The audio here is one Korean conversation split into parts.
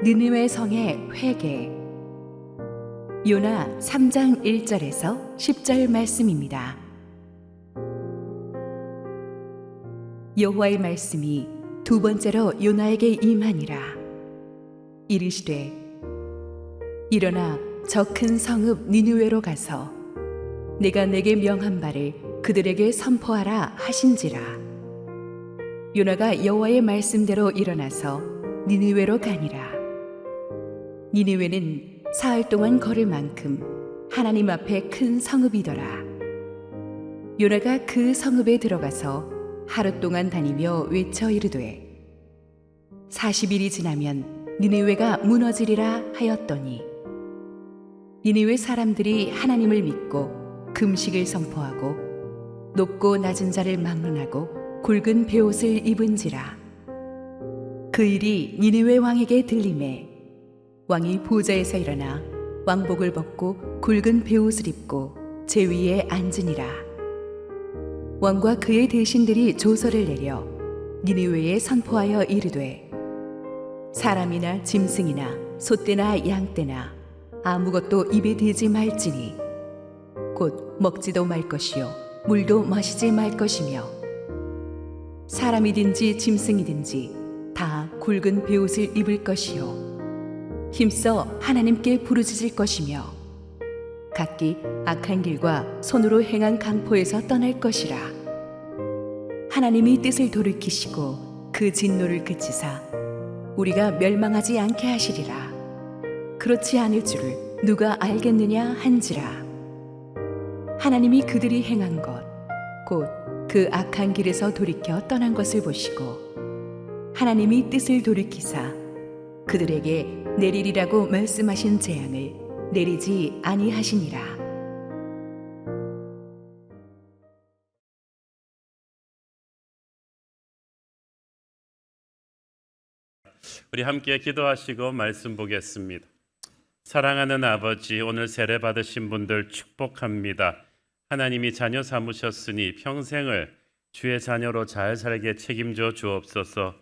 느느웨 성의 회개. 요나 3장 1절에서 10절 말씀입니다. 여호와의 말씀이 두 번째로 요나에게 임하니라. 이르시되 일어나 저 큰 성읍 니느웨로 가서 내가 내게 명한 바를 그들에게 선포하라 하신지라. 요나가 여호와의 말씀대로 일어나서 니느웨로 가니라. 니느웨는 사흘 동안 걸을 만큼 하나님 앞에 큰 성읍이더라. 요나가 그 성읍에 들어가서 하루 동안 다니며 외쳐 이르되 40일이 지나면 니느웨가 무너지리라 하였더니 니느웨 사람들이 하나님을 믿고 금식을 선포하고 높고 낮은 자를 막론하고 굵은 베옷을 입은지라. 그 일이 니느웨 왕에게 들리매 왕이 보좌에서 일어나 왕복을 벗고 굵은 베옷을 입고 제 위에 앉으니라. 왕과 그의 대신들이 조서를 내려 니느웨에 선포하여 이르되 사람이나 짐승이나 소떼나 양떼나 아무것도 입에 대지 말지니 곧 먹지도 말 것이요 물도 마시지 말 것이며 사람이든지 짐승이든지 다 굵은 베옷을 입을 것이요 힘써 하나님께 부르짖을 것이며 각기 악한 길과 손으로 행한 강포에서 떠날 것이라. 하나님이 뜻을 돌이키시고 그 진노를 그치사 우리가 멸망하지 않게 하시리라. 그렇지 않을 줄을 누가 알겠느냐 한지라. 하나님이 그들이 행한 것 곧 그 악한 길에서 돌이켜 떠난 것을 보시고 하나님이 뜻을 돌이키사 그들에게 내리리라고 말씀하신 재앙을 내리지 아니하시니라. 우리 함께 기도하시고 말씀 보겠습니다. 사랑하는 아버지, 오늘 세례 받으신 분들 축복합니다. 하나님이 자녀 삼으셨으니 평생을 주의 자녀로 잘 살게 책임져 주옵소서.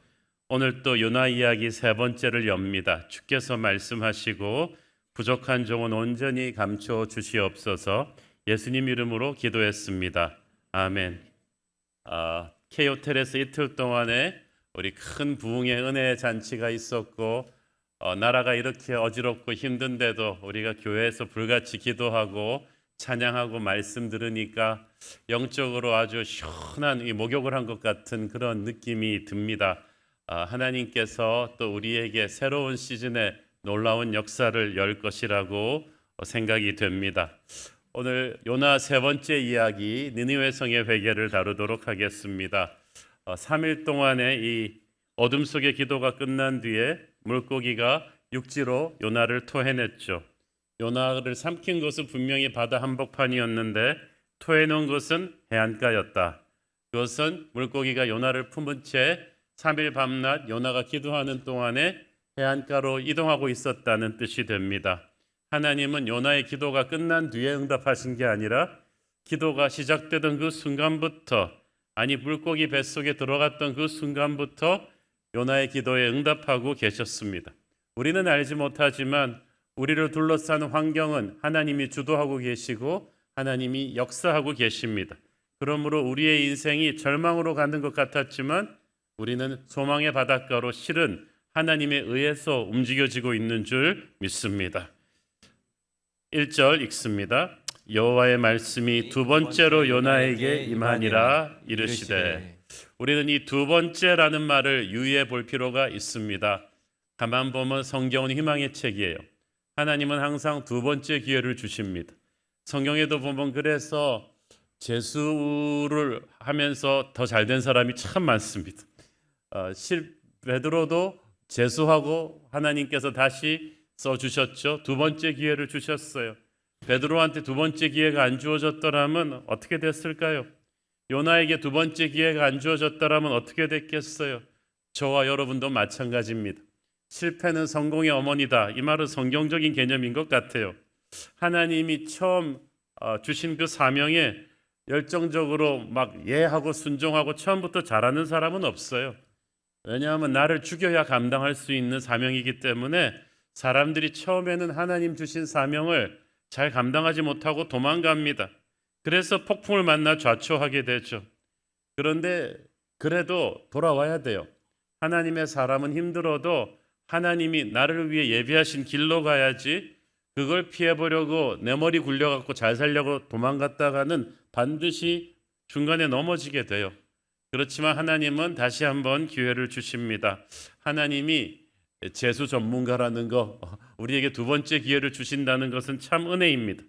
오늘 또 요나 이야기 세 번째를 엽니다. 주께서 말씀하시고 부족한 종은 온전히 감춰 주시옵소서. 예수님 이름으로 기도했습니다. 아멘. K호텔에서 이틀 동안에 우리 큰 부흥의 은혜 잔치가 있었고 나라가 이렇게 어지럽고 힘든데도 우리가 교회에서 불같이 기도하고 찬양하고 말씀 들으니까 영적으로 아주 시원한 목욕을 한 것 같은 그런 느낌이 듭니다. 하나님께서 또 우리에게 새로운 시즌에 놀라운 역사를 열 것이라고 생각이 됩니다. 오늘 요나 세 번째 이야기 니느웨 성의 회개를 다루도록 하겠습니다. 3일 동안의 이 어둠 속의 기도가 끝난 뒤에 물고기가 육지로 요나를 토해냈죠. 요나를 삼킨 것은 분명히 바다 한복판이었는데 토해놓은 것은 해안가였다. 그것은 물고기가 요나를 품은 채 3일 밤낮 요나가 기도하는 동안에 해안가로 이동하고 있었다는 뜻이 됩니다. 하나님은 요나의 기도가 끝난 뒤에 응답하신 게 아니라 기도가 시작되던 그 순간부터, 아니 물고기 뱃속에 들어갔던 그 순간부터 요나의 기도에 응답하고 계셨습니다. 우리는 알지 못하지만 우리를 둘러싼 환경은 하나님이 주도하고 계시고 하나님이 역사하고 계십니다. 그러므로 우리의 인생이 절망으로 가는 것 같았지만 우리는 소망의 바닷가로 실은 하나님에 의해서 움직여지고 있는 줄 믿습니다. 1절 읽습니다. 여호와의 말씀이 두 번째로 요나에게 임하니라 이르시되. 우리는 이 두 번째라는 말을 유의해 볼 필요가 있습니다. 가만 보면 성경은 희망의 책이에요. 하나님은 항상 두 번째 기회를 주십니다. 성경에도 보면 그래서 재수를 하면서 더 잘된 사람이 참 많습니다. 베드로도 재수하고 하나님께서 다시 써주셨죠. 두 번째 기회를 주셨어요. 베드로한테 두 번째 기회가 안 주어졌더라면 어떻게 됐을까요? 요나에게 두 번째 기회가 안 주어졌더라면 어떻게 됐겠어요? 저와 여러분도 마찬가지입니다. 실패는 성공의 어머니다. 이 말은 성경적인 개념인 것 같아요. 하나님이 처음 주신 그 사명에 열정적으로 막 예하고 순종하고 처음부터 잘하는 사람은 없어요. 왜냐하면 나를 죽여야 감당할 수 있는 사명이기 때문에 사람들이 처음에는 하나님 주신 사명을 잘 감당하지 못하고 도망갑니다. 그래서 폭풍을 만나 좌초하게 되죠. 그런데 그래도 돌아와야 돼요. 하나님의 사람은 힘들어도 하나님이 나를 위해 예비하신 길로 가야지, 그걸 피해보려고 내 머리 굴려갖고 잘 살려고 도망갔다가는 반드시 중간에 넘어지게 돼요. 그렇지만 하나님은 다시 한번 기회를 주십니다. 하나님이 재수 전문가라는 거, 우리에게 두 번째 기회를 주신다는 것은 참 은혜입니다.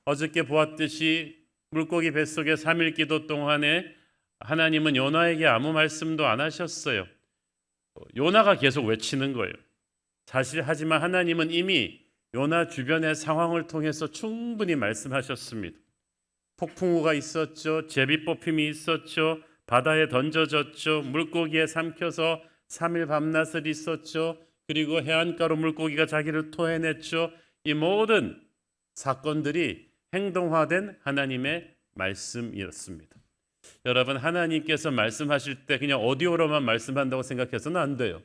어저께 보았듯이 물고기 뱃속에 3일 기도 동안에 하나님은 요나에게 아무 말씀도 안 하셨어요. 요나가 계속 외치는 거예요. 사실 하지만 하나님은 이미 요나 주변의 상황을 통해서 충분히 말씀하셨습니다. 폭풍우가 있었죠. 제비 뽑힘이 있었죠. 바다에 던져졌죠. 물고기에 삼켜서 3일 밤낮을 있었죠. 그리고 해안가로 물고기가 자기를 토해냈죠. 이 모든 사건들이 행동화된 하나님의 말씀이었습니다. 여러분, 하나님께서 말씀하실 때 그냥 오디오로만 말씀한다고 생각해서는 안 돼요.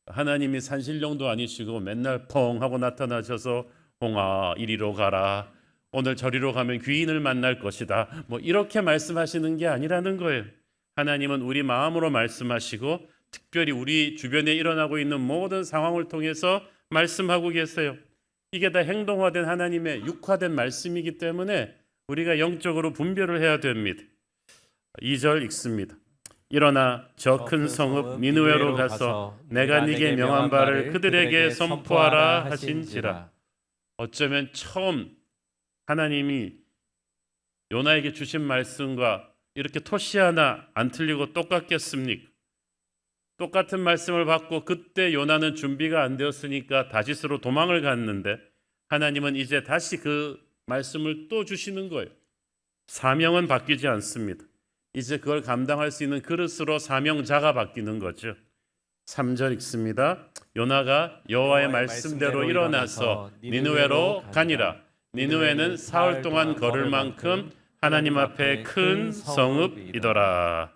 하나님이 산신령도 아니시고 맨날 펑 하고 나타나셔서 홍아 이리로 가라, 오늘 저리로 가면 귀인을 만날 것이다, 뭐 이렇게 말씀하시는 게 아니라는 거예요. 하나님은 우리 마음으로 말씀하시고 특별히 우리 주변에 일어나고 있는 모든 상황을 통해서 말씀하고 계세요. 이게 다 행동화된 하나님의 육화된 말씀이기 때문에 우리가 영적으로 분별을 해야 됩니다. 2절 읽습니다. 일어나 저 큰 성읍 니느웨로 가서 내가 네게 명한 바를 그들에게 선포하라 하신지라. 어쩌면 처음 하나님이 요나에게 주신 말씀과 이렇게 토시 하나 안 틀리고 똑같겠습니까? 똑같은 말씀을 받고 그때 요나는 준비가 안 되었으니까 다시스로 도망을 갔는데 하나님은 이제 다시 그 말씀을 또 주시는 거예요. 사명은 바뀌지 않습니다. 이제 그걸 감당할 수 있는 그릇으로 사명자가 바뀌는 거죠. 3절 읽습니다. 요나가 여호와의 말씀대로 일어나서 니느웨로 가니라. 니느웨는 사흘 동안 걸을 만큼 하나님 앞에 큰 성읍이더라.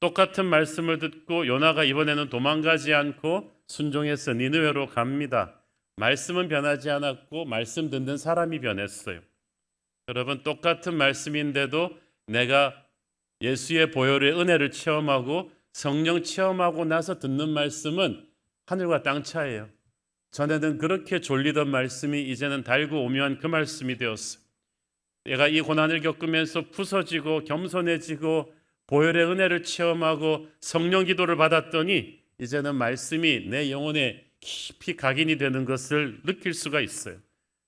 똑같은 말씀을 듣고 요나가 이번에는 도망가지 않고 순종해서 니느웨로 갑니다. 말씀은 변하지 않았고 말씀 듣는 사람이 변했어요. 여러분, 똑같은 말씀인데도 내가 예수의 보혈의 은혜를 체험하고 성령 체험하고 나서 듣는 말씀은 하늘과 땅 차이예요. 전에는 그렇게 졸리던 말씀이 이제는 달고 오묘한 그 말씀이 되었어요. 내가 이 고난을 겪으면서 부서지고 겸손해지고 보혈의 은혜를 체험하고 성령 기도를 받았더니 이제는 말씀이 내 영혼에 깊이 각인이 되는 것을 느낄 수가 있어요.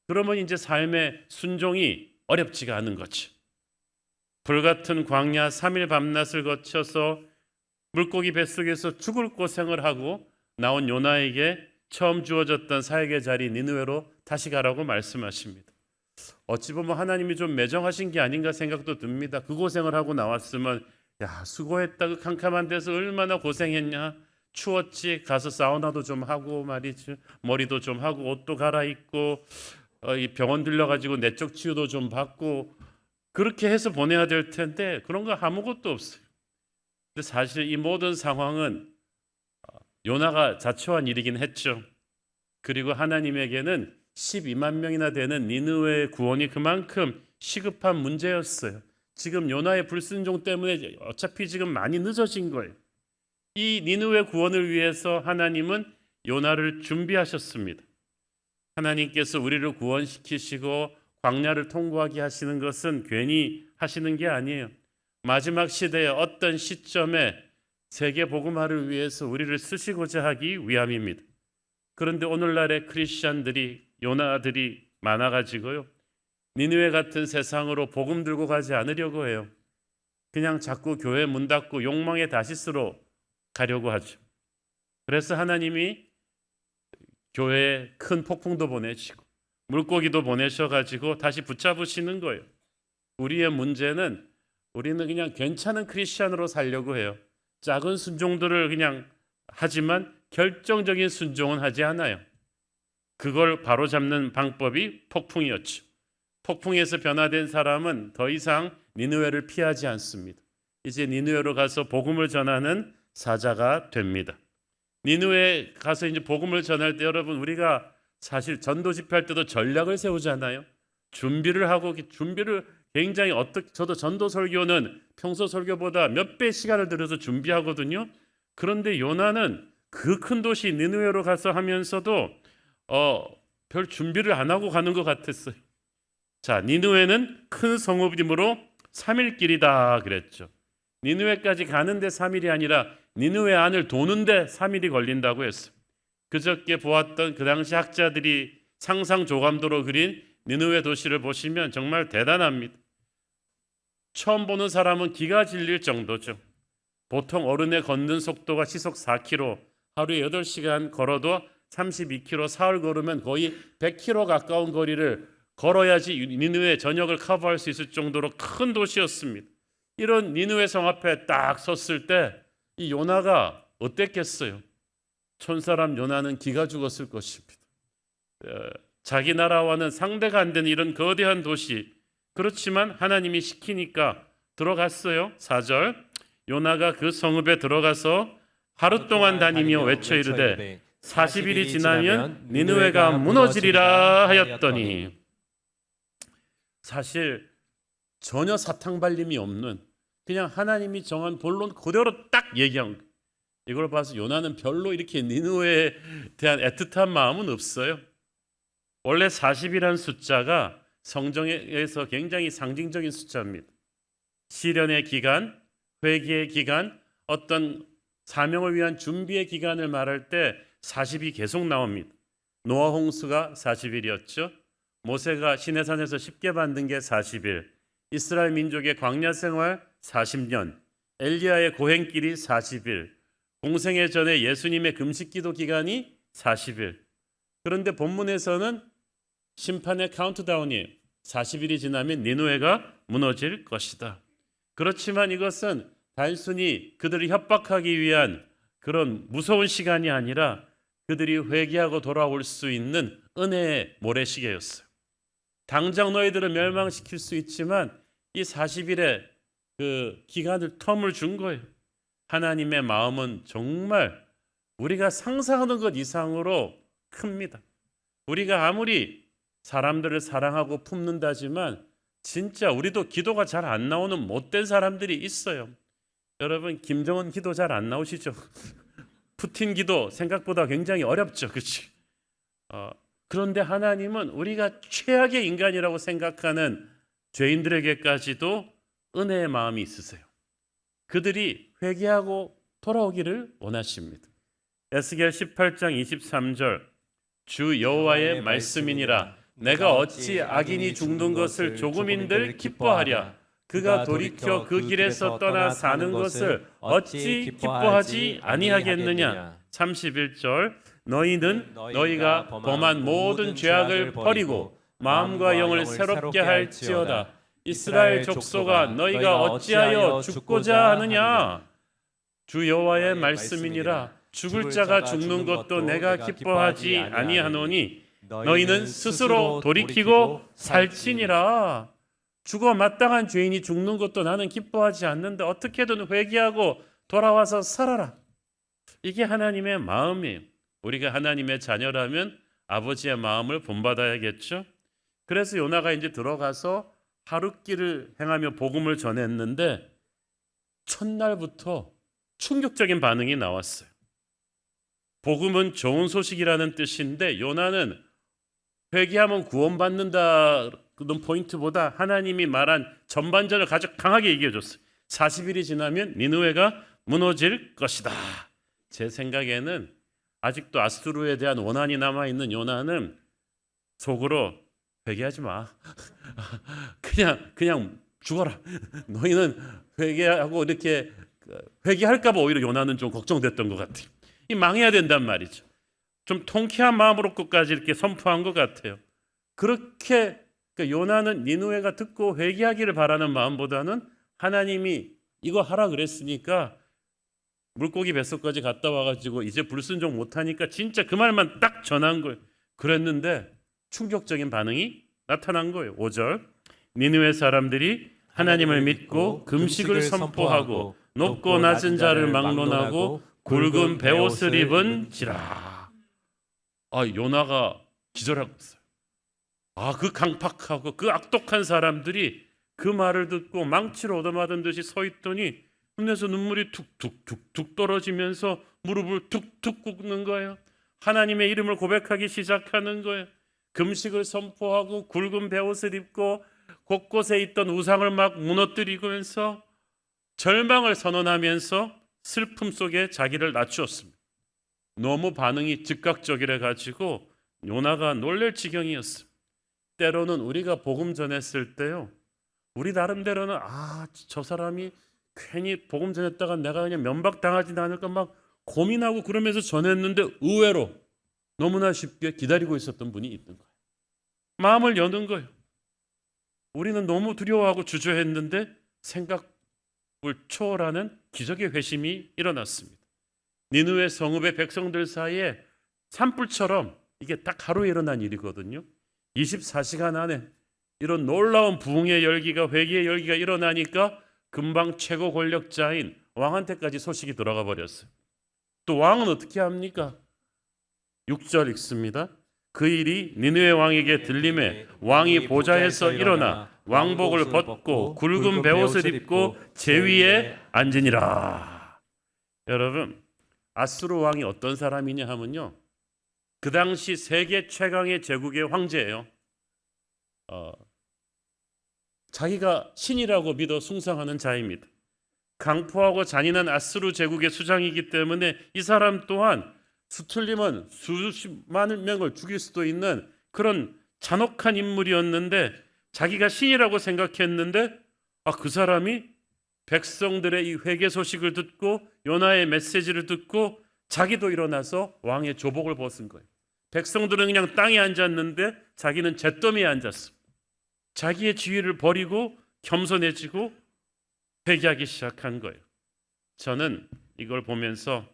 그러면 이제 삶의 순종이 어렵지가 않은 거죠. 불같은 광야 3일 밤낮을 거쳐서 물고기 뱃속에서 죽을 고생을 하고 나온 요나에게 처음 주어졌던 사역의 자리 니느웨로 다시 가라고 말씀하십니다. 어찌 보면 하나님이 좀 매정하신 게 아닌가 생각도 듭니다. 그 고생을 하고 나왔으면 야, 수고했다, 그 캄캄한 데서 얼마나 고생했냐, 추웠지, 가서 사우나도 좀 하고 말이지, 머리도 좀 하고 옷도 갈아입고 이 병원 들려가지고 내적 치유도 좀 받고 그렇게 해서 보내야 될 텐데 그런 거 아무것도 없어요. 근데 사실 이 모든 상황은 요나가 자초한 일이긴 했죠. 그리고 하나님에게는 12만 명이나 되는 니느웨의 구원이 그만큼 시급한 문제였어요. 지금 요나의 불순종 때문에 어차피 지금 많이 늦어진 거예요. 이 니느웨 구원을 위해서 하나님은 요나를 준비하셨습니다. 하나님께서 우리를 구원시키시고 광야를 통과하게 하시는 것은 괜히 하시는 게 아니에요. 마지막 시대의 어떤 시점에 세계 복음화를 위해서 우리를 쓰시고자 하기 위함입니다. 그런데 오늘날의 크리스천들이 요나들이 많아가지고요, 니느웨 같은 세상으로 복음 들고 가지 않으려고 해요. 그냥 자꾸 교회 문 닫고 욕망의 다시스로 가려고 하죠. 그래서 하나님이 교회에 큰 폭풍도 보내시고 물고기도 보내셔가지고 다시 붙잡으시는 거예요. 우리의 문제는 우리는 그냥 괜찮은 크리스천으로 살려고 해요. 작은 순종들을 그냥 하지만 결정적인 순종은 하지 않아요. 그걸 바로잡는 방법이 폭풍이었죠. 폭풍에서 변화된 사람은 더 이상 니느웨를 피하지 않습니다. 이제 니느웨로 가서 복음을 전하는 사자가 됩니다. 니느웨에 가서 이제 복음을 전할 때 여러분 우리가 사실 전도 집회할 때도 전략을 세우잖아요. 준비를 하고 준비를 굉장히 저도 전도 설교는 평소 설교보다 몇 배 시간을 들여서 준비하거든요. 그런데 요나는 그 큰 도시 니느웨로 가서 하면서도 별 준비를 안 하고 가는 것 같았어요. 자, 니느웨는 큰 성읍이므로 3일 길이다 그랬죠. 니느웨까지 가는데 3일이 아니라 니느웨 안을 도는데 3일이 걸린다고 했어요. 그저께 보았던 그 당시 학자들이 상상 조감도로 그린 니느웨 도시를 보시면 정말 대단합니다. 처음 보는 사람은 기가 질릴 정도죠. 보통 어른의 걷는 속도가 시속 4km, 하루에 8시간 걸어도 32km, 사흘 걸으면 거의 100km 가까운 거리를 걸어야지 니느웨 전역을 커버할 수 있을 정도로 큰 도시였습니다. 이런 니느웨 성 앞에 딱 섰을 때 이 요나가 어땠겠어요? 촌사람 요나는 기가 죽었을 것입니다. 자기 나라와는 상대가 안 되는 이런 거대한 도시, 그렇지만 하나님이 시키니까 들어갔어요. 4절, 요나가 그 성읍에 들어가서 하루 동안 다니며 외쳐 이르되 40일이 지나면 니느웨가 무너지리라 하였더니, 사실 전혀 사탕발림이 없는 그냥 하나님이 정한 본론 그대로 딱 얘기한 거예요. 이걸 봐서 요나는 별로 이렇게 니느웨에 대한 애틋한 마음은 없어요. 원래 40이라는 숫자가 성경에서 굉장히 상징적인 숫자입니다. 시련의 기간, 회개의 기간, 어떤 사명을 위한 준비의 기간을 말할 때 40이 계속 나옵니다. 노아 홍수가 40일이었죠. 모세가 시내산에서 십계 만든 게 40일, 이스라엘 민족의 광야 생활 40년, 엘리야의 고행길이 40일, 공생애 전에 예수님의 금식기도 기간이 40일. 그런데 본문에서는 심판의 카운트다운이에요. 40일이 지나면 니느웨가 무너질 것이다. 그렇지만 이것은 단순히 그들을 협박하기 위한 그런 무서운 시간이 아니라 그들이 회개하고 돌아올 수 있는 은혜의 모래시계였어요. 당장 너희들을 멸망시킬 수 있지만 이 40일의 그 기간을 텀을 준 거예요. 하나님의 마음은 정말 우리가 상상하는 것 이상으로 큽니다. 우리가 아무리 사람들을 사랑하고 품는다지만 진짜 우리도 기도가 잘 안 나오는 못된 사람들이 있어요. 여러분 김정은 기도 잘 안 나오시죠? 푸틴 기도 생각보다 굉장히 어렵죠. 그렇지? 그런데 하나님은 우리가 최악의 인간이라고 생각하는 죄인들에게까지도 은혜의 마음이 있으세요. 그들이 회개하고 돌아오기를 원하십니다. 에스겔 18장 23절, 주 여호와의 말씀이니라 내가 어찌 악인이 죽는 것을 조금인들 기뻐하랴. 그가 돌이켜 그 길에서 떠나 사는 것을 어찌 기뻐하지 아니하겠느냐. 31절, 너희는 너희가 범한 모든 죄악을 버리고 마음과 영을 새롭게 할지어다. 이스라엘 족속아, 너희가 어찌하여 죽고자 하느냐. 주 여호와의 말씀이니라 죽을 자가 죽는 것도 내가 기뻐하지 아니하노니 너희는 스스로 돌이키고 살지니라. 죽어 마땅한 죄인이 죽는 것도 나는 기뻐하지 않는데 어떻게든 회개하고 돌아와서 살아라. 이게 하나님의 마음이에요. 우리가 하나님의 자녀라면 아버지의 마음을 본받아야겠죠. 그래서 요나가 이제 들어가서 하룻길을 행하며 복음을 전했는데 첫날부터 충격적인 반응이 나왔어요. 복음은 좋은 소식이라는 뜻인데 요나는 회개하면 구원받는다 그런 포인트보다 하나님이 말한 전반전을 가장 강하게 얘기해줬어요. 40일이 지나면 니느웨가 무너질 것이다. 제 생각에는 아직도 아수르에 대한 원한이 남아있는 요나는 속으로 회개하지 마. 그냥 죽어라. 너희는 회개하고 이렇게 회개할까 봐 오히려 요나는 좀 걱정됐던 것 같아요. 이 망해야 된단 말이죠. 좀 통쾌한 마음으로 끝까지 이렇게 선포한 것 같아요. 그렇게 요나는 니느웨가 듣고 회개하기를 바라는 마음보다는 하나님이 이거 하라 그랬으니까 물고기 뱃속까지 갔다 와가지고 이제 불순종 못하니까 진짜 그 말만 딱 전한 거예요. 그랬는데 충격적인 반응이 나타난 거예요. 5절, 니느웨 사람들이 하나님을 믿고 금식을 선포하고 높고 낮은 자를 막론하고 굵은 베옷을 입은지라. 요나가 기절하고 있어요. 그 강팍하고 그 악독한 사람들이 그 말을 듣고 망치로 얻어맞은 듯이 서 있더니 눈에서 눈물이 툭툭툭툭 떨어지면서 무릎을 툭툭 꿇는 거예요. 하나님의 이름을 고백하기 시작하는 거예요. 금식을 선포하고 굵은 베옷을 입고 곳곳에 있던 우상을 막 무너뜨리면서 절망을 선언하면서 슬픔 속에 자기를 낮추었습니다. 너무 반응이 즉각적이라 가지고 요나가 놀랄 지경이었어요. 때로는 우리가 복음 전했을 때요, 우리 나름대로는 저 사람이 괜히 복음 전했다가 내가 그냥 면박당하지 않을까 막 고민하고 그러면서 전했는데 의외로 너무나 쉽게 기다리고 있었던 분이 있는 거예요. 마음을 여는 거예요. 우리는 너무 두려워하고 주저했는데 생각을 초월하는 기적의 회심이 일어났습니다. 니느웨 성읍의 백성들 사이에 산불처럼 이게 딱 하루에 일어난 일이거든요. 24시간 안에 이런 놀라운 부흥의 열기가, 회개의 열기가 일어나니까 금방 최고 권력자인 왕한테까지 소식이 들어가 버렸어요. 또 왕은 어떻게 합니까? 6절 읽습니다. 그 일이 니느웨 왕에게 들림에 왕이 보좌에서 일어나 왕복을 벗고 굵은 베옷을 입고 제위에 앉으니라. 여러분, 아수르 왕이 어떤 사람이냐 하면요, 그 당시 세계 최강의 제국의 황제예요. 자기가 신이라고 믿어 숭상하는 자입니다. 강포하고 잔인한 아수르 제국의 수장이기 때문에 이 사람 또한 수틀리면 수십만 명을 죽일 수도 있는 그런 잔혹한 인물이었는데, 자기가 신이라고 생각했는데 그 사람이 백성들의 이 회개 소식을 듣고 요나의 메시지를 듣고 자기도 일어나서 왕의 조복을 벗은 거예요. 백성들은 그냥 땅에 앉았는데 자기는 잿더미에 앉았어. 자기의 지위를 버리고 겸손해지고 회개하기 시작한 거예요. 저는 이걸 보면서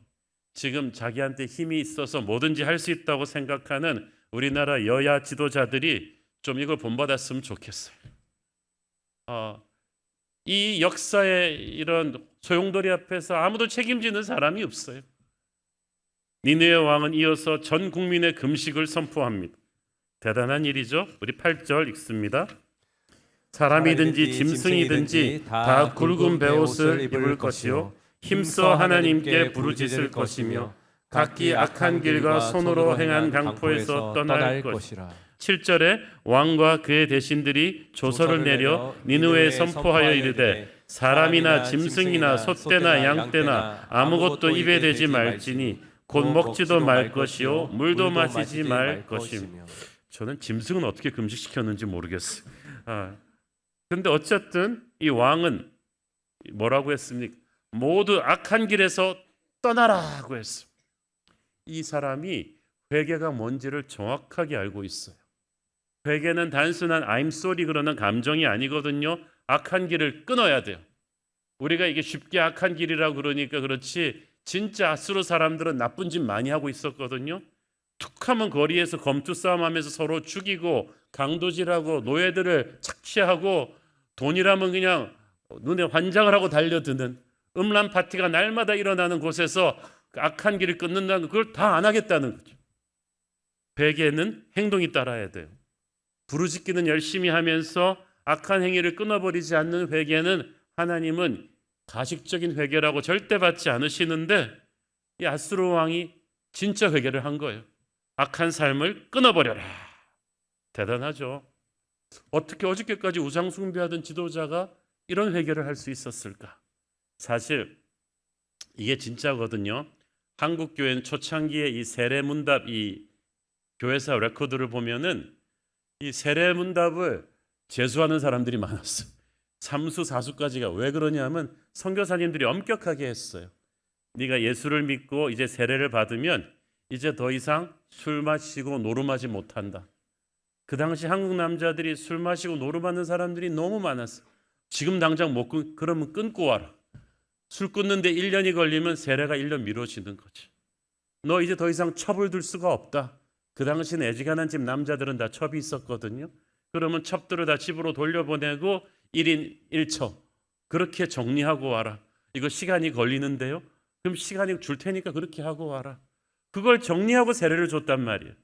지금 자기한테 힘이 있어서 뭐든지 할 수 있다고 생각하는 우리나라 여야 지도자들이 좀 이걸 본받았으면 좋겠어요. 이 역사의 이런 소용돌이 앞에서 아무도 책임지는 사람이 없어요. 니느웨 왕은 이어서 전 국민의 금식을 선포합니다. 대단한 일이죠. 우리 8절 읽습니다. 사람이든지 짐승이든지 다 굵은 베옷을 입을 것이요 힘써 하나님께 부르짖을 것이며 각기 악한 길과 손으로 행한 강포에서 떠날 것이라. 7절에 왕과 그의 대신들이 조서를 내려 니느웨에 선포하여 이르되 사람이나 짐승이나 소떼나 양떼나 아무것도 입에 대지 말지니 곧 먹지도 말 것이요 물도 마시지 말 것이며. 저는 짐승은 어떻게 금식시켰는지 모르겠어요. 그런데 어쨌든 이 왕은 뭐라고 했습니까? 모두 악한 길에서 떠나라고 했어요. 이 사람이 회개가 뭔지를 정확하게 알고 있어요. 회개는 단순한 I'm sorry 그러는 감정이 아니거든요. 악한 길을 끊어야 돼요. 우리가 이게 쉽게 악한 길이라고 그러니까 그렇지, 진짜 아수르 사람들은 나쁜 짓 많이 하고 있었거든요. 툭하면 거리에서 검투 싸움하면서 서로 죽이고 강도질하고 노예들을 착취하고 돈이라면 그냥 눈에 환장을 하고 달려드는 음란 파티가 날마다 일어나는 곳에서 악한 길을 끊는다는 거, 그걸 다 안 하겠다는 거죠. 회개는 행동이 따라야 돼요. 부르짖기는 열심히 하면서 악한 행위를 끊어버리지 않는 회개는 하나님은 가식적인 회개라고 절대 받지 않으시는데, 이 아수르 왕이 진짜 회개를 한 거예요. 악한 삶을 끊어버려라. 대단하죠. 어떻게 어저께까지 우상 숭배하던 지도자가 이런 회개를 할 수 있었을까? 사실 이게 진짜거든요. 한국 교회는 초창기에 이 세례문답, 이 교회사 레코드를 보면은 이 세례문답을 재수하는 사람들이 많았어요. 3수 4수까지가. 왜 그러냐면 선교사님들이 엄격하게 했어요. 네가 예수를 믿고 이제 세례를 받으면 이제 더 이상 술 마시고 노름하지 못한다. 그 당시 한국 남자들이 술 마시고 노름하는 사람들이 너무 많았어요. 지금 당장 못 그러면 끊고 와라. 술 끊는데 1년이 걸리면 세례가 1년 미뤄지는 거지. 너 이제 더 이상 첩을 둘 수가 없다. 그 당시는 애지간한 집 남자들은 다 첩이 있었거든요. 그러면 첩들을 다 집으로 돌려보내고 1인 1처 그렇게 정리하고 와라. 이거 시간이 걸리는데요. 그럼 시간이 줄 테니까 그렇게 하고 와라. 그걸 정리하고 세례를 줬단 말이에요.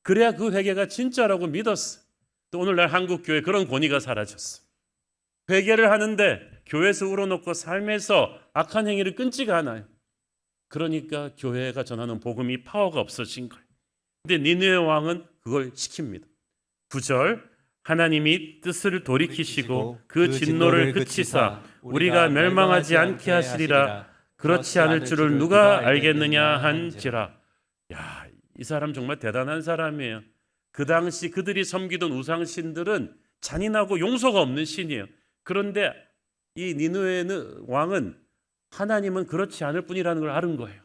그래야 그 회개가 진짜라고 믿었어. 또 오늘날 한국 교회 그런 권위가 사라졌어. 회개를 하는데 교회에서 우러놓고 삶에서 악한 행위를 끊지가 않아요. 그러니까 교회가 전하는 복음이 파워가 없어진 거예요. 근데 니느웨 왕은 그걸 시킵니다. 9절 하나님이 뜻을 돌이키시고 그 진노를 그치사 우리가 멸망하지 않게 하시리라. 그렇지 않을 줄을 누가 알겠느냐 한지라. 야, 이 사람 정말 대단한 사람이에요. 그 당시 그들이 섬기던 우상신들은 잔인하고 용서가 없는 신이에요. 그런데 이 니느웨 왕은 하나님은 그렇지 않을 뿐이라는 걸 아는 거예요.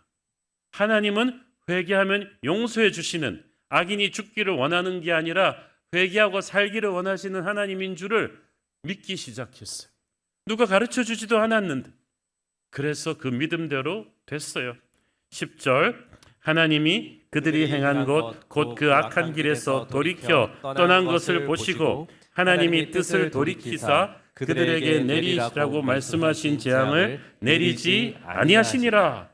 하나님은 회개하면 용서해 주시는, 악인이 죽기를 원하는 게 아니라 회개하고 살기를 원하시는 하나님인 줄을 믿기 시작했어요. 누가 가르쳐 주지도 않았는데. 그래서 그 믿음대로 됐어요. 10절 하나님이 그들이 행한 것 곧 그 악한 길에서 돌이켜 떠난 것을 보시고 하나님이 뜻을 돌이키사 그들에게 내리시라고 말씀하신 재앙을 내리지 아니하시니라.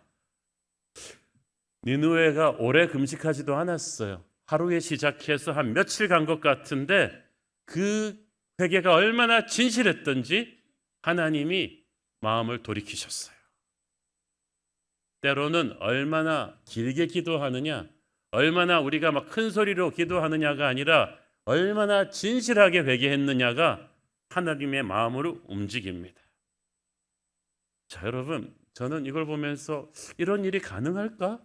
니느웨가 오래 금식하지도 않았어요. 하루에 시작해서 한 며칠 간 것 같은데 그 회개가 얼마나 진실했던지 하나님이 마음을 돌이키셨어요. 때로는 얼마나 길게 기도하느냐, 얼마나 우리가 막 큰 소리로 기도하느냐가 아니라 얼마나 진실하게 회개했느냐가 하나님의 마음으로 움직입니다. 자, 여러분, 저는 이걸 보면서 이런 일이 가능할까?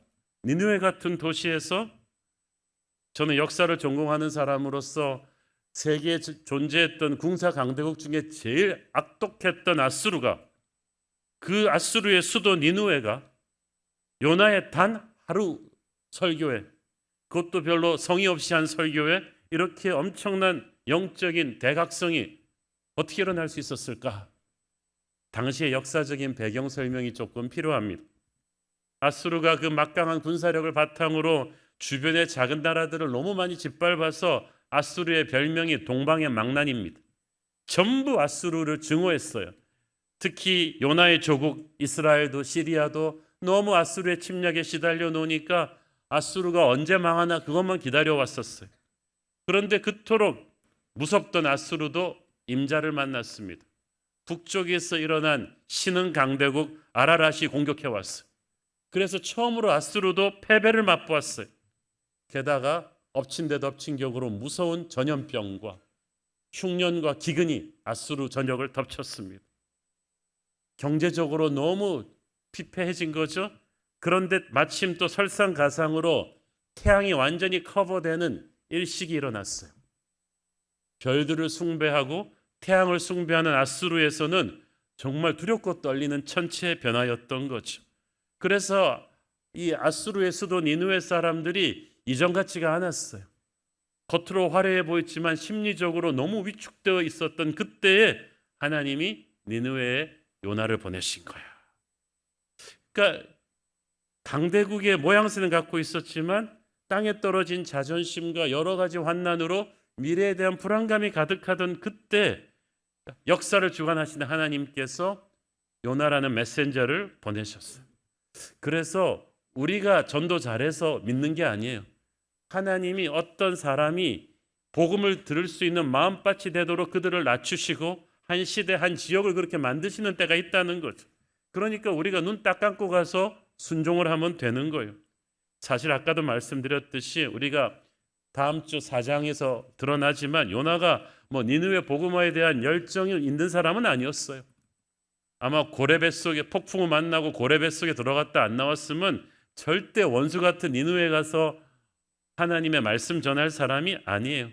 니느웨 같은 도시에서 저는 역사를 전공하는 사람으로서 세계에 존재했던 군사 강대국 중에 제일 악독했던 아수르가, 그 아수르의 수도 니느웨가 요나의 단 하루 설교에, 그것도 별로 성의 없이 한 설교에 이렇게 엄청난 영적인 대각성이 어떻게 일어날 수 있었을까? 당시의 역사적인 배경 설명이 조금 필요합니다. 아수르가 그 막강한 군사력을 바탕으로 주변의 작은 나라들을 너무 많이 짓밟아서 아수르의 별명이 동방의 망난입니다. 전부 아수르를 증오했어요. 특히 요나의 조국 이스라엘도 시리아도 너무 아수르의 침략에 시달려 놓으니까 아수르가 언제 망하나 그것만 기다려왔었어요. 그런데 그토록 무섭던 아수르도 임자를 만났습니다. 북쪽에서 일어난 신흥 강대국 아라랏이 공격해왔어요. 그래서 처음으로 아수르도 패배를 맛보았어요. 게다가 엎친 데 덮친 격으로 무서운 전염병과 흉년과 기근이 아수르 전역을 덮쳤습니다. 경제적으로 너무 피폐해진 거죠. 그런데 마침 또 설상가상으로 태양이 완전히 커버되는 일식이 일어났어요. 별들을 숭배하고 태양을 숭배하는 아수르에서는 정말 두렵고 떨리는 천체의 변화였던 거죠. 그래서 이 아수르의 수도 니느웨 사람들이 이전 같지가 않았어요. 겉으로 화려해 보였지만 심리적으로 너무 위축되어 있었던 그때에 하나님이 니느웨에 요나를 보내신 거야. 그러니까 강대국의 모양새는 갖고 있었지만 땅에 떨어진 자존심과 여러 가지 환난으로 미래에 대한 불안감이 가득하던 그때 역사를 주관하시는 하나님께서 요나라는 메신저를 보내셨어요. 그래서 우리가 전도 잘해서 믿는 게 아니에요. 하나님이 어떤 사람이 복음을 들을 수 있는 마음밭이 되도록 그들을 낮추시고 한 시대 한 지역을 그렇게 만드시는 때가 있다는 거죠. 그러니까 우리가 눈 딱 감고 가서 순종을 하면 되는 거예요. 사실 아까도 말씀드렸듯이 우리가 다음 주 4장에서 드러나지만 요나가 니느웨 복음화에 대한 열정이 있는 사람은 아니었어요. 아마 고레 뱃속에 폭풍을 만나고 고레 뱃속에 들어갔다 안 나왔으면 절대 원수 같은 니느웨 가서 하나님의 말씀 전할 사람이 아니에요.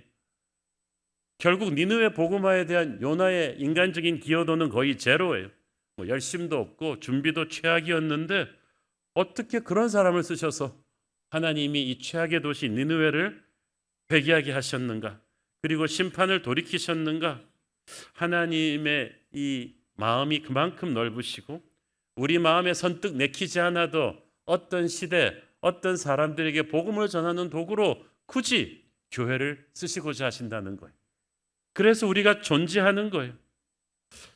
결국 니느웨 복음화에 대한 요나의 인간적인 기여도는 거의 제로예요. 열심도 없고 준비도 최악이었는데 어떻게 그런 사람을 쓰셔서 하나님이 이 최악의 도시 니느웨를 회개하게 하셨는가? 그리고 심판을 돌이키셨는가? 하나님의 이 마음이 그만큼 넓으시고 우리 마음에 선뜻 내키지 않아도 어떤 시대, 어떤 사람들에게 복음을 전하는 도구로 굳이 교회를 쓰시고자 하신다는 거예요. 그래서 우리가 존재하는 거예요.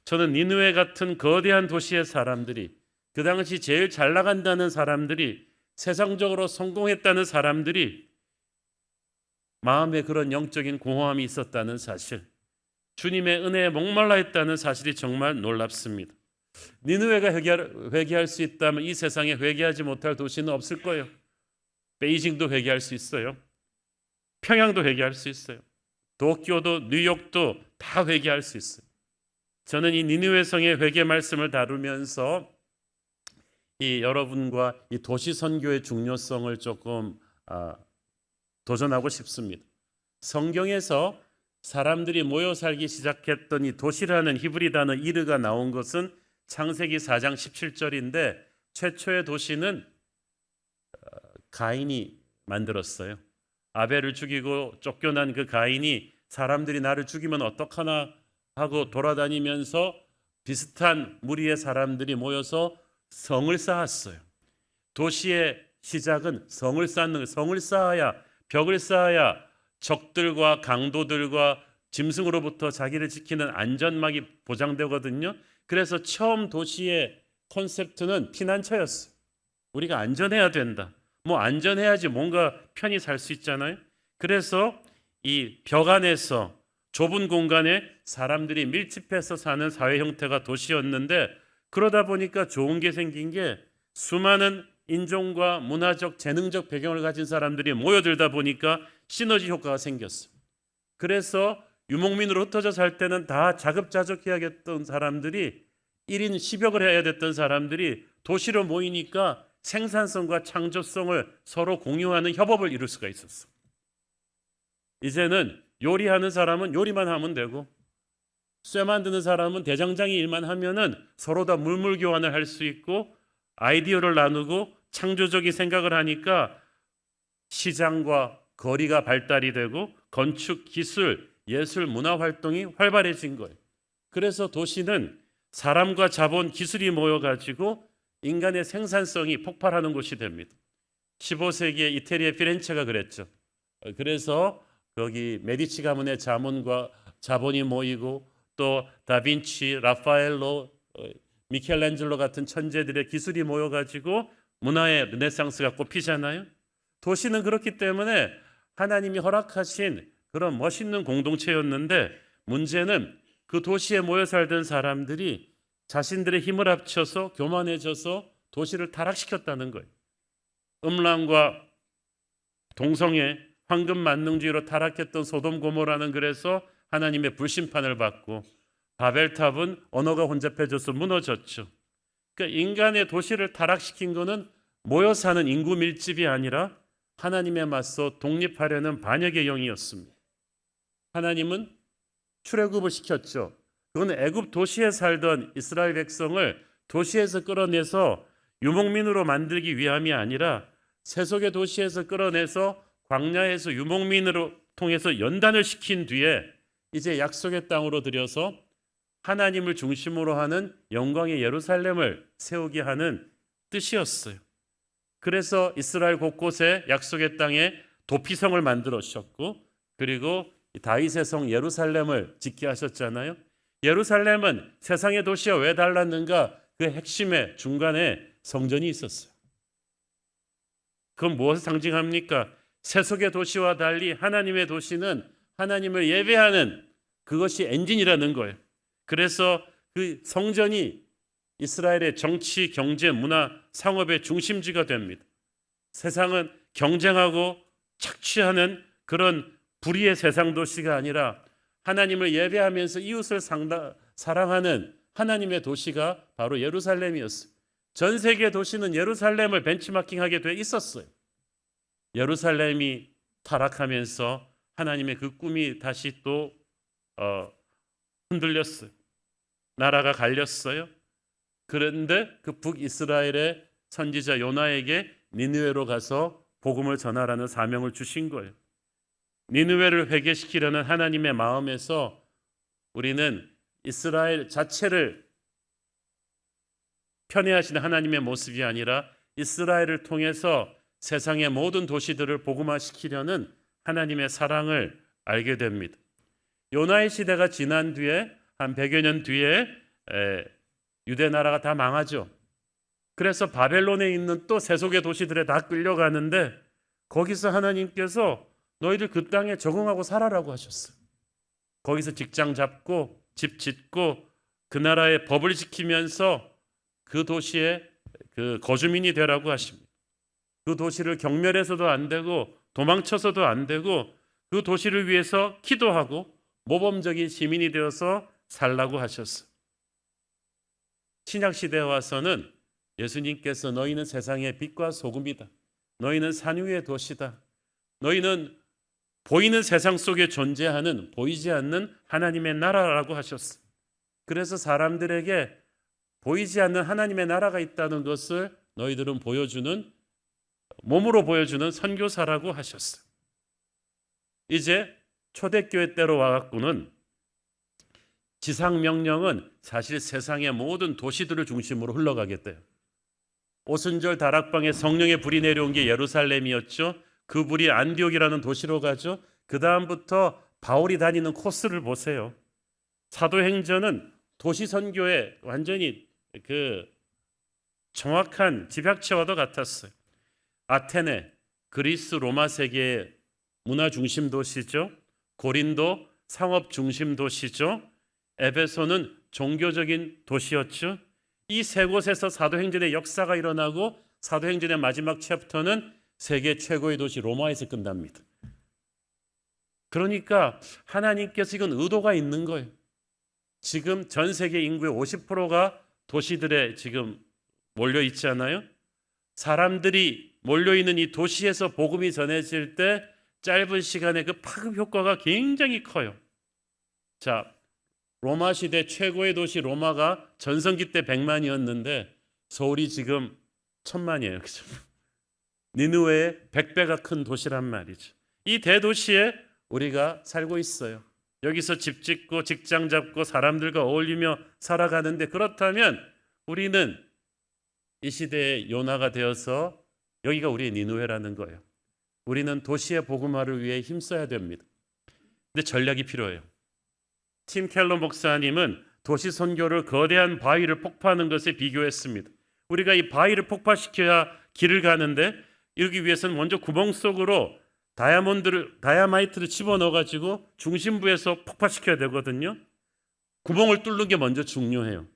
저는 니느웨 같은 거대한 도시의 사람들이, 그 당시 제일 잘 나간다는 사람들이, 세상적으로 성공했다는 사람들이 마음에 그런 영적인 공허함이 있었다는 사실, 주님의 은혜에 목말라 있다는 사실이 정말 놀랍습니다. 니느웨가 회개할 수 있다면 이 세상에 회개하지 못할 도시는 없을 거예요. 베이징도 회개할 수 있어요. 평양도 회개할 수 있어요. 도쿄도 뉴욕도 다 회개할 수 있어요. 저는 이 니느웨 성의 회개 말씀을 다루면서 이 여러분과 이 도시 선교의 중요성을 조금 도전하고 싶습니다. 성경에서 사람들이 모여 살기 시작했던 이 도시라는 히브리 단어 이르가 나온 것은 창세기 4장 17절인데 최초의 도시는 가인이 만들었어요. 아벨을 죽이고 쫓겨난 그 가인이 사람들이 나를 죽이면 어떡하나 하고 돌아다니면서 비슷한 무리의 사람들이 모여서 성을 쌓았어요. 도시의 시작은 성을 쌓는 거예요. 성을 쌓아야, 벽을 쌓아야 적들과 강도들과 짐승으로부터 자기를 지키는 안전막이 보장되거든요. 그래서 처음 도시의 콘셉트는 피난처였어요. 우리가 안전해야 된다. 뭐 안전해야지 뭔가 편히 살 수 있잖아요. 그래서 이 벽 안에서 좁은 공간에 사람들이 밀집해서 사는 사회 형태가 도시였는데, 그러다 보니까 좋은 게 생긴 게 수많은 인종과 문화적, 재능적 배경을 가진 사람들이 모여들다 보니까 시너지 효과가 생겼어요. 그래서 유목민으로 흩어져 살 때는 다 자급자족해야겠던 사람들이 1인 10역을 해야 됐던 사람들이 도시로 모이니까 생산성과 창조성을 서로 공유하는 협업을 이룰 수가 있었어. 이제는 요리하는 사람은 요리만 하면 되고, 쇠 만드는 사람은 대장장이 일만 하면은 서로 다 물물 교환을 할 수 있고, 아이디어를 나누고 창조적인 생각을 하니까 시장과 거리가 발달이 되고 건축, 기술, 예술, 문화 활동이 활발해진 거예요. 그래서 도시는 사람과 자본, 기술이 모여가지고 인간의 생산성이 폭발하는 곳이 됩니다. 15세기에 이태리의 피렌체가 그랬죠. 그래서 거기 메디치 가문의 자본이 모이고 또 다빈치, 라파엘로, 미켈란젤로 같은 천재들의 기술이 모여가지고 문화의 르네상스가 꽃피잖아요. 도시는 그렇기 때문에 하나님이 허락하신 그런 멋있는 공동체였는데, 문제는 그 도시에 모여 살던 사람들이 자신들의 힘을 합쳐서 교만해져서 도시를 타락시켰다는 거예요. 음란과 동성애, 황금 만능주의로 타락했던 소돔 고모라는 그래서 하나님의 불심판을 받고, 바벨탑은 언어가 혼잡해져서 무너졌죠. 그러니까 인간의 도시를 타락시킨 것은 모여 사는 인구 밀집이 아니라 하나님에 맞서 독립하려는 반역의 영이었습니다. 하나님은 출애굽을 시켰죠. 그건 애굽 도시에 살던 이스라엘 백성을 도시에서 끌어내서 유목민으로 만들기 위함이 아니라 세속의 도시에서 끌어내서 광야에서 유목민으로 통해서 연단을 시킨 뒤에 이제 약속의 땅으로 들여서 하나님을 중심으로 하는 영광의 예루살렘을 세우게 하는 뜻이었어요. 그래서 이스라엘 곳곳에 약속의 땅에 도피성을 만들어주셨고, 그리고 다윗의 성 예루살렘을 짓게 하셨잖아요. 예루살렘은 세상의 도시와 왜 달랐는가? 그 핵심의 중간에 성전이 있었어요. 그건 무엇을 상징합니까? 세속의 도시와 달리 하나님의 도시는 하나님을 예배하는 그것이 엔진이라는 거예요. 그래서 그 성전이 이스라엘의 정치, 경제, 문화, 상업의 중심지가 됩니다. 세상은 경쟁하고 착취하는 그런 불의의 세상 도시가 아니라 하나님을 예배하면서 이웃을 사랑하는 하나님의 도시가 바로 예루살렘이었어요. 전 세계 도시는 예루살렘을 벤치마킹하게 돼 있었어요. 예루살렘이 타락하면서 하나님의 그 꿈이 다시 또 흔들렸어요. 나라가 갈렸어요. 그런데 그 북이스라엘의 선지자 요나에게 니느웨로 가서 복음을 전하라는 사명을 주신 거예요. 니느웨를 회개시키려는 하나님의 마음에서 우리는 이스라엘 자체를 편애하시는 하나님의 모습이 아니라 이스라엘을 통해서 세상의 모든 도시들을 복음화시키려는 하나님의 사랑을 알게 됩니다. 요나의 시대가 지난 뒤에 한 100여 년 뒤에 유대 나라가 다 망하죠. 그래서 바벨론에 있는 또 세속의 도시들에 다 끌려가는데 거기서 하나님께서 너희들 그 땅에 적응하고 살아라고 하셨어요. 거기서 직장 잡고 집 짓고 그 나라의 법을 지키면서 그 도시의 그 거주민이 되라고 하십니다. 그 도시를 경멸해서도 안 되고 도망쳐서도 안 되고 그 도시를 위해서 기도하고 모범적인 시민이 되어서 살라고 하셨어요. 신약 시대에 와서는 예수님께서 너희는 세상의 빛과 소금이다. 너희는 산 위의 도시다. 너희는 보이는 세상 속에 존재하는 보이지 않는 하나님의 나라라고 하셨어요. 그래서 사람들에게 보이지 않는 하나님의 나라가 있다는 것을 너희들은 보여주는 몸으로 보여주는 선교사라고 하셨어요. 이제 초대교회 때로 와갖고는 지상명령은 사실 세상의 모든 도시들을 중심으로 흘러가겠대요. 오순절 다락방에 성령의 불이 내려온 게 예루살렘이었죠. 그 불이 안디옥이라는 도시로 가죠. 그 다음부터 바울이 다니는 코스를 보세요. 사도행전은 도시 선교에 완전히 그 정확한 집약체와도 같았어요. 아테네, 그리스 로마 세계의 문화 중심 도시죠. 고린도 상업 중심 도시죠. 에베소는 종교적인 도시였죠. 이 세 곳에서 사도행전의 역사가 일어나고 사도행전의 마지막 챕터는 세계 최고의 도시 로마에서 끝납니다. 그러니까 하나님께서 이건 의도가 있는 거예요. 지금 전 세계 인구의 50%가 도시들에 지금 몰려 있잖아요. 사람들이 몰려 있는 이 도시에서 복음이 전해질 때 짧은 시간에 그 파급 효과가 굉장히 커요. 자, 로마 시대 최고의 도시 로마가 전성기 때 100만이었는데 서울이 지금 1000만이에요. 그죠? 니느웨의 100배가 큰 도시란 말이죠. 이 대도시에 우리가 살고 있어요. 여기서 집 짓고 직장 잡고 사람들과 어울리며 살아가는데 그렇다면 우리는 이 시대의 요나가 되어서 여기가 우리의 니느웨라는 거예요. 우리는 도시의 복음화를 위해 힘써야 됩니다. 근데 전략이 필요해요. 팀 켈러 목사님은 도시 선교를 거대한 바위를 폭파하는 것에 비교했습니다. 우리가 이 바위를 폭파시켜야 길을 가는데 이러기 위해서는 먼저 구멍 속으로 다이아마이트를 집어넣어가지고 중심부에서 폭파시켜야 되거든요. 구멍을 뚫는 게 먼저 중요해요.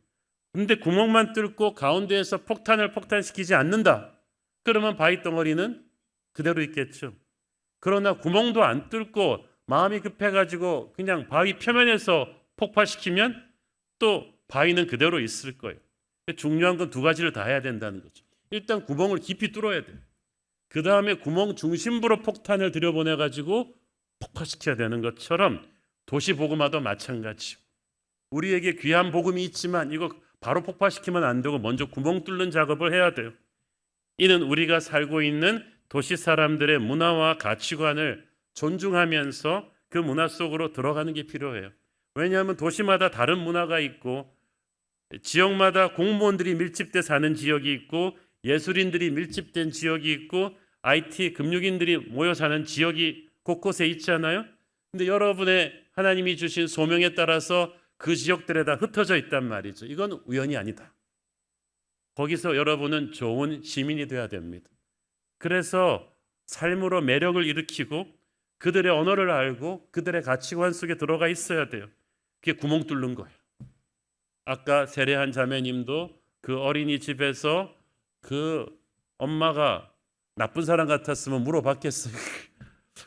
근데 구멍만 뚫고 가운데에서 폭탄시키지 않는다. 그러면 바위 덩어리는 그대로 있겠죠. 그러나 구멍도 안 뚫고 마음이 급해가지고 그냥 바위 표면에서 폭파시키면 또 바위는 그대로 있을 거예요. 중요한 건 두 가지를 다 해야 된다는 거죠. 일단 구멍을 깊이 뚫어야 돼요. 그 다음에 구멍 중심부로 폭탄을 들여보내가지고 폭파시켜야 되는 것처럼 도시 복음화도 마찬가지. 우리에게 귀한 복음이 있지만 이거 바로 폭파시키면 안 되고 먼저 구멍 뚫는 작업을 해야 돼요. 이는 우리가 살고 있는 도시 사람들의 문화와 가치관을 존중하면서 그 문화 속으로 들어가는 게 필요해요. 왜냐하면 도시마다 다른 문화가 있고 지역마다 공무원들이 밀집돼 사는 지역이 있고 예술인들이 밀집된 지역이 있고 IT 금융인들이 모여 사는 지역이 곳곳에 있잖아요. 근데 여러분의 하나님이 주신 소명에 따라서 그 지역들에 다 흩어져 있단 말이죠. 이건 우연이 아니다. 거기서 여러분은 좋은 시민이 돼야 됩니다. 그래서 삶으로 매력을 일으키고 그들의 언어를 알고 그들의 가치관 속에 들어가 있어야 돼요. 그게 구멍 뚫는 거예요. 아까 세례한 자매님도 그 어린이집에서 그 엄마가 나쁜 사람 같았으면 물어봤겠어요.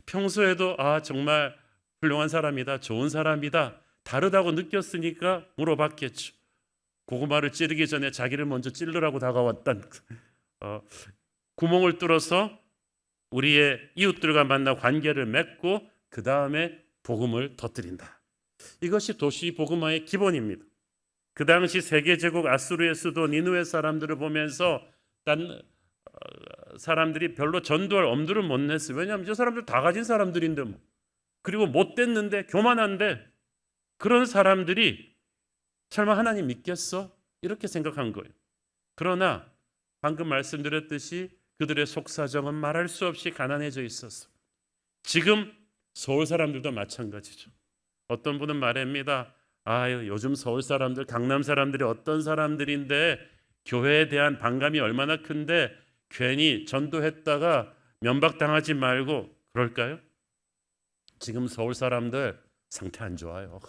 평소에도 정말 훌륭한 사람이다, 좋은 사람이다, 다르다고 느꼈으니까 물어봤겠죠. 고구마를 찌르기 전에 자기를 먼저 찌르라고 다가왔단 구멍을 뚫어서 우리의 이웃들과 만나 관계를 맺고 그 다음에 복음을 터뜨린다. 이것이 도시 복음화의 기본입니다. 그 당시 세계제국 아수르의 수도 니느웨 사람들을 보면서 딴 사람들이 별로 전도할 엄두를 못 냈어요. 왜냐하면 저 사람들 다 가진 사람들인데 뭐. 그리고 못 됐는데 교만한데 그런 사람들이 설마 하나님 믿겠어? 이렇게 생각한 거예요. 그러나 방금 말씀드렸듯이 그들의 속사정은 말할 수 없이 가난해져 있었어. 지금 서울 사람들도 마찬가지죠. 어떤 분은 말합니다. 아유, 요즘 서울 사람들, 강남 사람들이 어떤 사람들인데 교회에 대한 반감이 얼마나 큰데 괜히 전도했다가 면박당하지 말고 그럴까요? 지금 서울 사람들 상태 안 좋아요.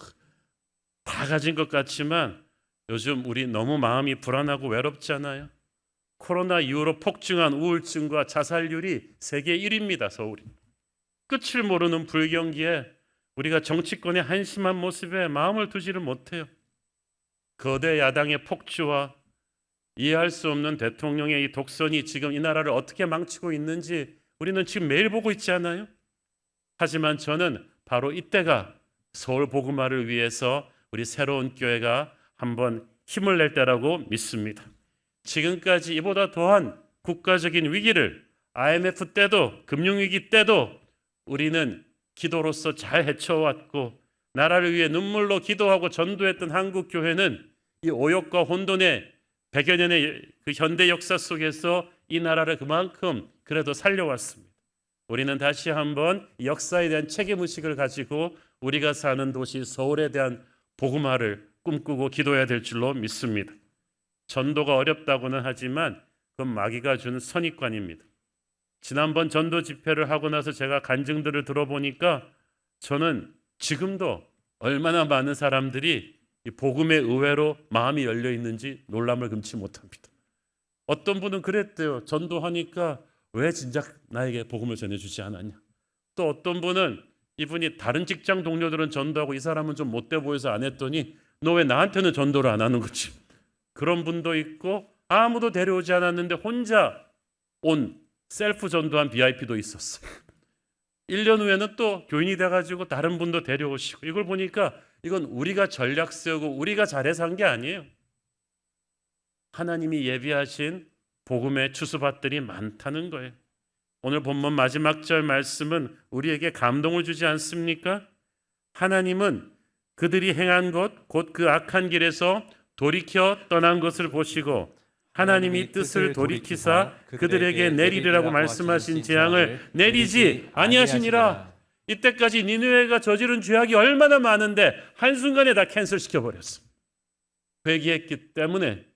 다 가진 것 같지만 요즘 우리 너무 마음이 불안하고 외롭잖아요. 코로나 이후로 폭증한 우울증과 자살률이 세계 1위입니다. 서울이. 끝을 모르는 불경기에 우리가 정치권의 한심한 모습에 마음을 두지를 못해요. 거대 야당의 폭주와 이해할 수 없는 대통령의 이 독선이 지금 이 나라를 어떻게 망치고 있는지 우리는 지금 매일 보고 있지 않아요? 하지만 저는 바로 이때가 서울 복음화를 위해서 우리 새로운 교회가 한번 힘을 낼 때라고 믿습니다. 지금까지 이보다 더한 국가적인 위기를 IMF 때도 금융위기 때도 우리는 기도로서 잘 헤쳐왔고 나라를 위해 눈물로 기도하고 전도했던 한국 교회는 이 오욕과 혼돈의 100여 년의 그 현대 역사 속에서 이 나라를 그만큼 그래도 살려왔습니다. 우리는 다시 한번 역사에 대한 책임의식을 가지고 우리가 사는 도시 서울에 대한 복음화를 꿈꾸고 기도해야 될 줄로 믿습니다. 전도가 어렵다고는 하지만 그건 마귀가 주는 선입관입니다. 지난번 전도 집회를 하고 나서 제가 간증들을 들어보니까 저는 지금도 얼마나 많은 사람들이 이 복음에 의외로 마음이 열려 있는지 놀람을 금치 못합니다. 어떤 분은 그랬대요. 전도하니까 왜 진작 나에게 복음을 전해주지 않았냐. 또 어떤 분은 이분이 다른 직장 동료들은 전도하고 이 사람은 좀 못돼 보여서 안 했더니 너 왜 나한테는 전도를 안 하는 거지. 그런 분도 있고 아무도 데려오지 않았는데 혼자 온 셀프 전도한 VIP도 있었어요. 1년 후에는 또 교인이 돼가지고 다른 분도 데려오시고 이걸 보니까 이건 우리가 전략 세우고 우리가 잘해서 한 게 아니에요. 하나님이 예비하신 복음의 추수밭들이 많다는 거예요. 오늘 본문 마지막 절 말씀은 우리에게 감동을 주지 않습니까? 하나님은 그들이 행한 것, 곧 그 악한 길에서 돌이켜 떠난 것을 보시고 하나님이 뜻을 돌이키사 그들에게 내리리라고 말씀하신 재앙을 내리지 아니하시니라. 이때까지 니느웨가 저지른 죄악이 얼마나 많은데 한순간에 다 캔슬시켜버렸어. 회개했기 때문에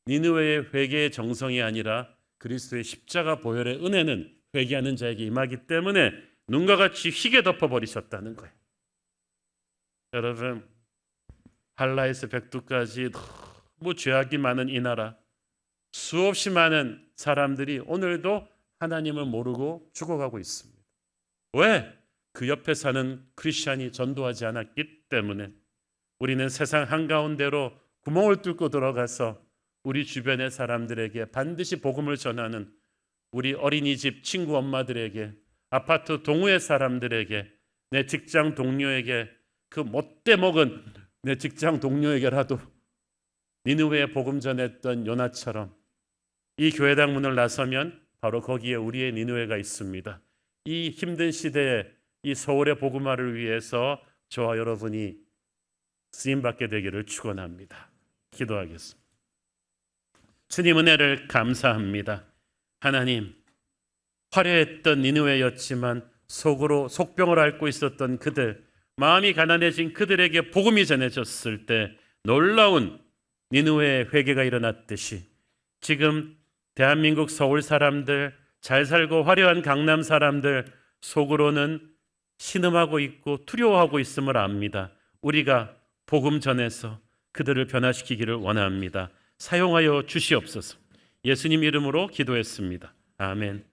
니느웨의 회개의 정성이 아니라 그리스도의 십자가 보혈의 은혜는 회개하는 자에게 임하기 때문에 눈과 같이 희게 덮어버리셨다는 거예요. 여러분, 할라에서 백두까지 너무 죄악이 많은 이 나라, 수없이 많은 사람들이 오늘도 하나님을 모르고 죽어가고 있습니다. 왜? 그 옆에 사는 크리스찬이 전도하지 않았기 때문에. 우리는 세상 한가운데로 구멍을 뚫고 들어가서 우리 주변의 사람들에게 반드시 복음을 전하는 우리 어린이집 친구 엄마들에게, 아파트 동호회 사람들에게, 내 직장 동료에게, 그 못돼 먹은 내 직장 동료에게라도 니느웨에 복음 전했던 요나처럼 이 교회당 문을 나서면 바로 거기에 우리의 니느웨가 있습니다. 이 힘든 시대에 이 서울의 복음화를 위해서 저와 여러분이 쓰임받게 되기를 축원합니다. 기도하겠습니다. 주님 은혜를 감사합니다. 하나님, 화려했던 니느웨였지만 속으로 속병을 앓고 있었던 그들, 마음이 가난해진 그들에게 복음이 전해졌을 때 놀라운 니느웨의 회개가 일어났듯이 지금 대한민국 서울 사람들, 잘 살고 화려한 강남 사람들 속으로는 신음하고 있고 두려워하고 있음을 압니다. 우리가 복음 전해서 그들을 변화시키기를 원합니다. 사용하여 주시옵소서. 예수님 이름으로 기도했습니다. 아멘.